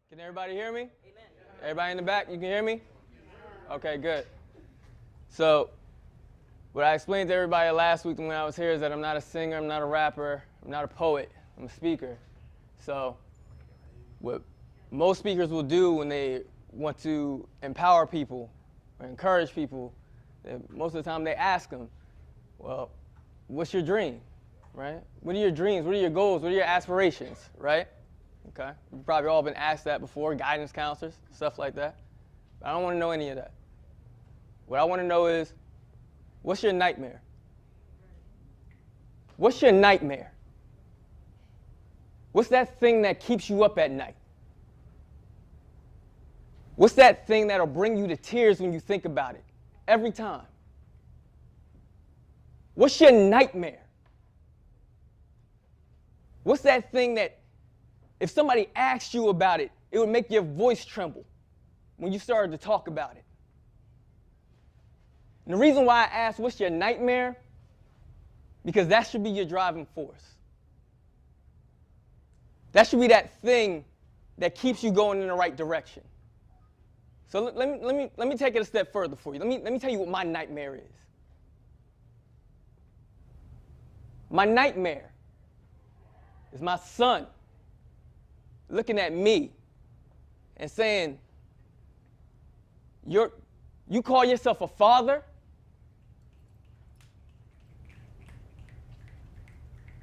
Can everybody hear me? Amen. Everybody in the back, you can hear me? Okay, good. So, what I explained to everybody last week when I was here is that I'm not a singer, I'm not a rapper, I'm not a poet, I'm a speaker. So, what most speakers will do when they want to empower people or encourage people, most of the time they ask them, well, what's your dream, right? What are your dreams? What are your goals? What are your aspirations, right? Okay, you've probably all been asked that before, guidance counselors, stuff like that. But I don't want to know any of that. What I want to know is, what's your nightmare? What's your nightmare? What's that thing that keeps you up at night? What's that thing that'll bring you to tears when you think about it, every time? What's your nightmare? What's that thing that, if somebody asked you about it, it would make your voice tremble when you started to talk about it? And the reason why I asked, what's your nightmare? Because that should be your driving force. That should be that thing that keeps you going in the right direction. So let me take it a step further for you. Let me tell you what my nightmare is. My nightmare is my son looking at me and saying, you call yourself a father?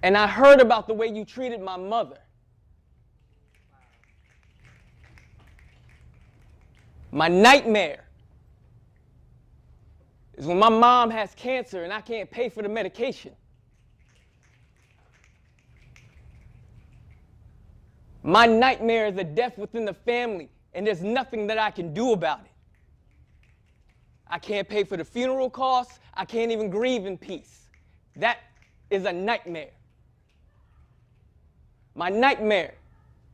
And I heard about the way you treated my mother. My nightmare is when my mom has cancer and I can't pay for the medication. My nightmare is a death within the family, and there's nothing that I can do about it. I can't pay for the funeral costs. I can't even grieve in peace. That is a nightmare. My nightmare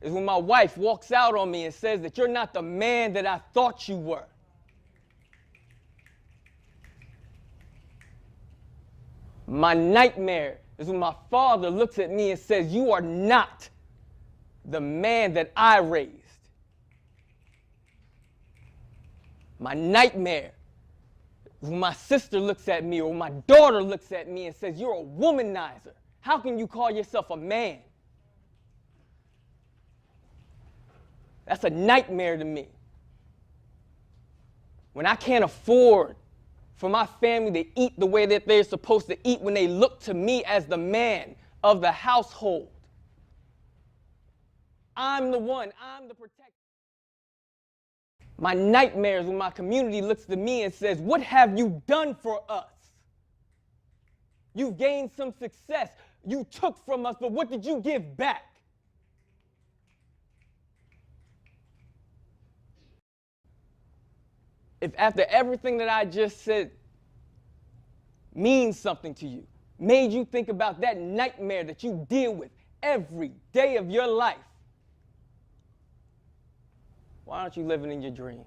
is when my wife walks out on me and says that you're not the man that I thought you were. My nightmare is when my father looks at me and says, you are not the man that I raised. My nightmare is when my sister looks at me or my daughter looks at me and says, you're a womanizer. How can you call yourself a man? That's a nightmare to me. When I can't afford for my family to eat the way that they're supposed to eat, when they look to me as the man of the household. I'm the one, I'm the protector. My nightmare is when my community looks to me and says, what have you done for us? You've gained some success. You took from us, but what did you give back? If after everything that I just said means something to you, made you think about that nightmare that you deal with every day of your life, why aren't you living in your dream?